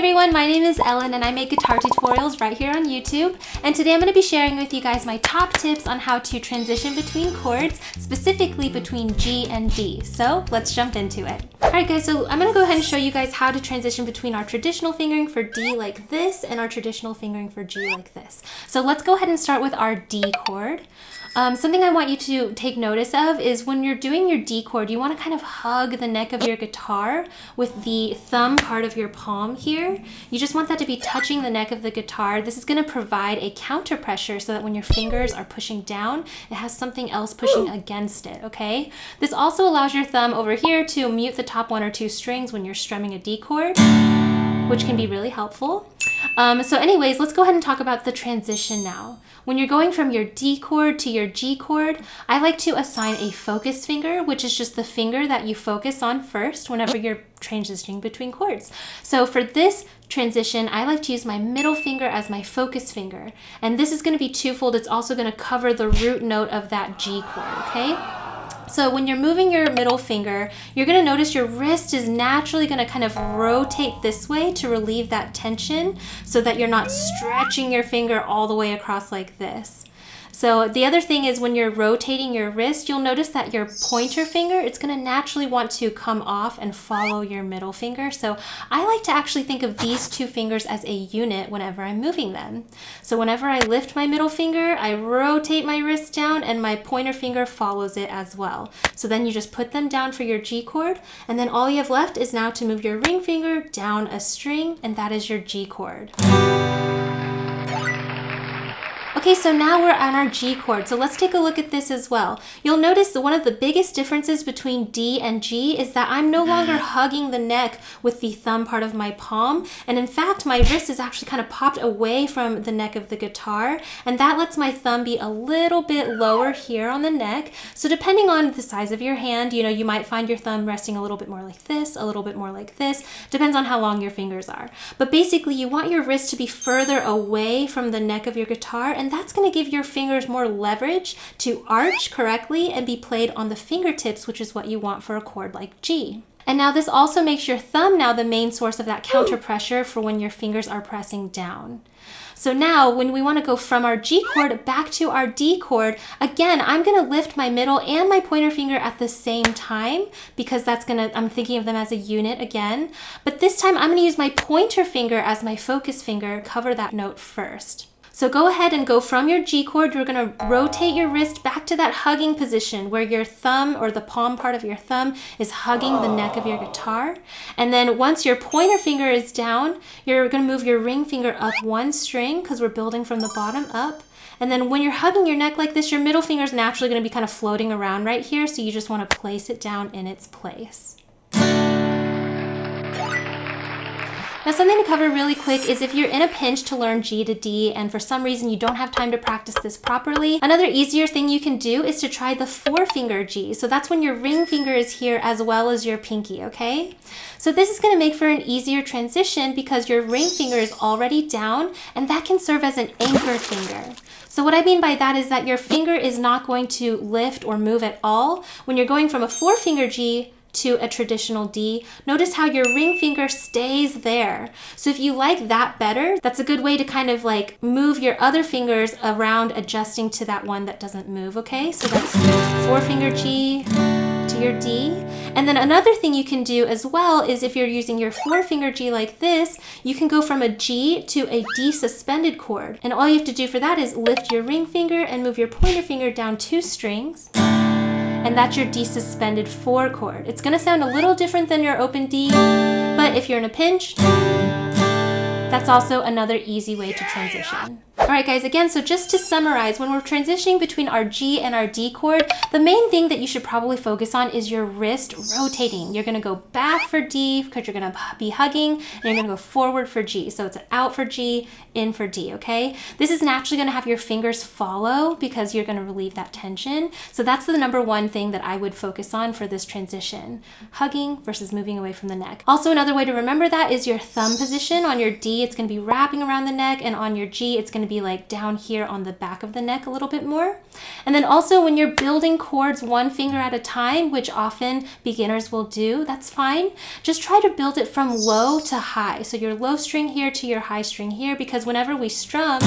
everyone, my name is Ellen and I make guitar tutorials right here on YouTube. And today I'm going to be sharing with you guys my top tips on how to transition between chords, specifically between G and D. So let's jump into it. Alright guys, so I'm going to go ahead and show you guys how to transition between our traditional fingering for D like this and our traditional fingering for G like this. So let's go ahead and start with our D chord. Something I want you to take notice of is when you're doing your D chord, you want to kind of hug the neck of your guitar with the thumb part of your palm here. You just want that to be touching the neck of the guitar. This is going to provide a counter pressure so that when your fingers are pushing down, it has something else pushing against it, okay? This also allows your thumb over here to mute the top one or two strings when you're strumming a D chord, which can be really helpful. So anyways, let's go ahead and talk about the transition now. When you're going from your D chord to your G chord, I like to assign a focus finger, which is just the finger that you focus on first whenever you're transitioning between chords. So for this transition, I like to use my middle finger as my focus finger. And this is going to be twofold. It's also going to cover the root note of that G chord, okay? So when you're moving your middle finger, you're going to notice your wrist is naturally going to kind of rotate this way to relieve that tension so that you're not stretching your finger all the way across like this. So the other thing is when you're rotating your wrist, you'll notice that your pointer finger, it's going to naturally want to come off and follow your middle finger. So I like to actually think of these two fingers as a unit whenever I'm moving them. So whenever I lift my middle finger, I rotate my wrist down and my pointer finger follows it as well. So then you just put them down for your G chord, and then all you have left is now to move your ring finger down a string, and that is your G chord. Okay, so now we're on our G chord, so let's take a look at this as well. You'll notice that one of the biggest differences between D and G is that I'm no longer hugging the neck with the thumb part of my palm, and in fact my wrist is actually kind of popped away from the neck of the guitar, and that lets my thumb be a little bit lower here on the neck. So depending on the size of your hand, you know, you might find your thumb resting a little bit more like this, a little bit more like this, depends on how long your fingers are. But basically you want your wrist to be further away from the neck of your guitar, and that's going to give your fingers more leverage to arch correctly and be played on the fingertips, which is what you want for a chord like G. And now this also makes your thumb now the main source of that counter pressure for when your fingers are pressing down. So now when we want to go from our G chord back to our D chord, again, I'm going to lift my middle and my pointer finger at the same time because I'm thinking of them as a unit again. But this time I'm going to use my pointer finger as my focus finger, cover that note first. So go ahead and go from your G chord, you're going to rotate your wrist back to that hugging position where your thumb or the palm part of your thumb is hugging the neck of your guitar. And then once your pointer finger is down, you're going to move your ring finger up one string because we're building from the bottom up. And then when you're hugging your neck like this, your middle finger is naturally going to be kind of floating around right here, so you just want to place it down in its place. Now something to cover really quick is if you're in a pinch to learn G to D and for some reason you don't have time to practice this properly, another easier thing you can do is to try the 4-finger G. So that's when your ring finger is here as well as your pinky, okay? So this is going to make for an easier transition because your ring finger is already down and that can serve as an anchor finger. So what I mean by that is that your finger is not going to lift or move at all. When you're going from a 4-finger G to a traditional D, notice how your ring finger stays there. So if you like that better, that's a good way to kind of like move your other fingers around, adjusting to that one that doesn't move, okay? So that's 4-finger G to your D. And then another thing you can do as well is if you're using your 4-finger G like this, you can go from a G to a D suspended chord. And all you have to do for that is lift your ring finger and move your pointer finger down 2 strings. And that's your D suspended 4 chord. It's going to sound a little different than your open D, but if you're in a pinch, that's also another easy way to transition. Alright guys, again, so just to summarize, when we're transitioning between our G and our D chord, the main thing that you should probably focus on is your wrist rotating. You're going to go back for D because you're going to be hugging, and you're going to go forward for G. So it's out for G, in for D, okay? This is naturally going to have your fingers follow because you're going to relieve that tension. So that's the number one thing that I would focus on for this transition. Hugging versus moving away from the neck. Also, another way to remember that is your thumb position on your D D, it's going to be wrapping around the neck, and on your G, it's going to be like down here on the back of the neck a little bit more. And then also when you're building chords one finger at a time, which often beginners will do, that's fine. Just try to build it from low to high. So your low string here to your high string here, because whenever we strum,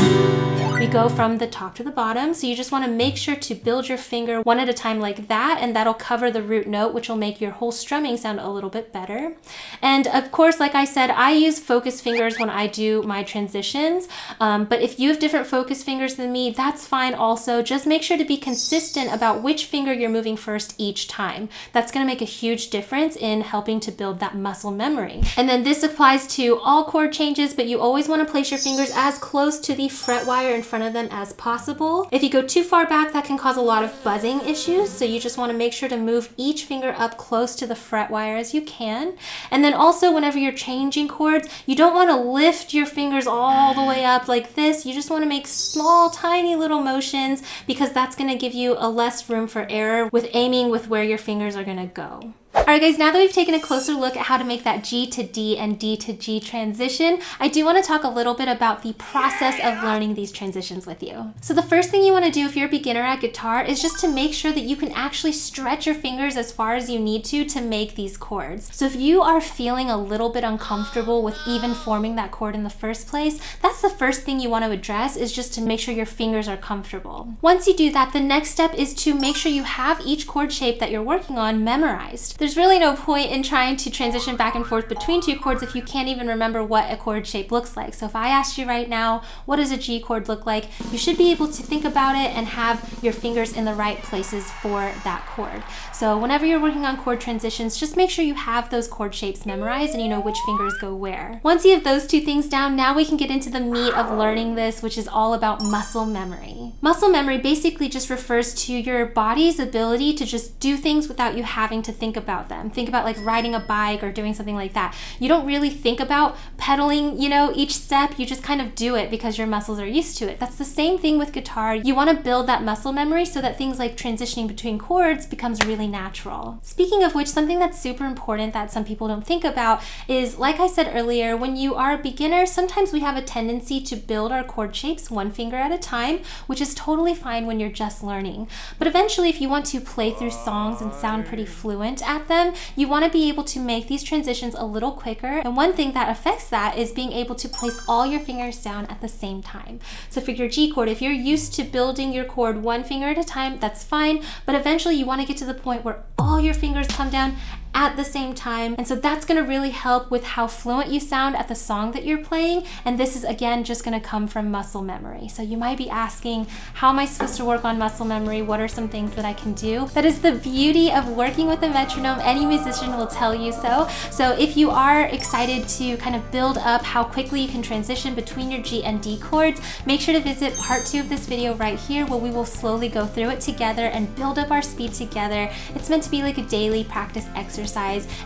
we go from the top to the bottom. So you just want to make sure to build your finger one at a time like that, and that'll cover the root note, which will make your whole strumming sound a little bit better. And of course, like I said, I use focus fingers when I do my transitions, but if you have different focus fingers than me, that's fine also. Just make sure to be consistent about which finger you're moving first each time. That's going to make a huge difference in helping to build that muscle memory. And then this applies to all chord changes, but you always want to place your fingers as close to the fret wire in front of them as possible. If you go too far back, that can cause a lot of buzzing issues, so you just want to make sure to move each finger up close to the fret wire as you can. And then also whenever you're changing chords, you don't want to lift your fingers all the way up like this. You just want to make small, tiny little motions, because that's going to give you a less room for error with aiming with where your fingers are going to go. Alright guys, now that we've taken a closer look at how to make that G to D and D to G transition, I do want to talk a little bit about the process of learning these transitions with you. So the first thing you want to do if you're a beginner at guitar is just to make sure that you can actually stretch your fingers as far as you need to make these chords. So if you are feeling a little bit uncomfortable with even forming that chord in the first place, that's the first thing you want to address, is just to make sure your fingers are comfortable. Once you do that, the next step is to make sure you have each chord shape that you're working on memorized. There's really no point in trying to transition back and forth between two chords if you can't even remember what a chord shape looks like. So if I asked you right now, what does a G chord look like? You should be able to think about it and have your fingers in the right places for that chord. So whenever you're working on chord transitions, just make sure you have those chord shapes memorized and you know which fingers go where. Once you have those two things down, now we can get into the meat of learning this, which is all about muscle memory. Muscle memory basically just refers to your body's ability to just do things without you having to think about them. Think about like riding a bike or doing something like that. You don't really think about pedaling, each step. You just kind of do it because your muscles are used to it. That's the same thing with guitar. You want to build that muscle memory so that things like transitioning between chords becomes really natural. Speaking of which, something that's super important that some people don't think about is, like I said earlier, when you are a beginner, sometimes we have a tendency to build our chord shapes one finger at a time, which is totally fine when you're just learning. But eventually, if you want to play through songs and sound pretty fluent at them, you want to be able to make these transitions a little quicker. And one thing that affects that is being able to place all your fingers down at the same time. So for your G chord, if you're used to building your chord one finger at a time, that's fine. But eventually you want to get to the point where all your fingers come down at the same time. And so that's going to really help with how fluent you sound at the song that you're playing. And this is, again, just going to come from muscle memory. So you might be asking, how am I supposed to work on muscle memory? What are some things that I can do? That is the beauty of working with a metronome. Any musician will tell you so. So if you are excited to kind of build up how quickly you can transition between your G and D chords, make sure to visit part 2 of this video right here, where we will slowly go through it together and build up our speed together. It's meant to be like a daily practice exercise.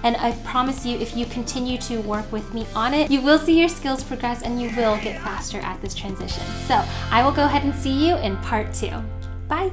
And I promise you, if you continue to work with me on it, you will see your skills progress and you will get faster at this transition. So I will go ahead and see you in part 2. Bye.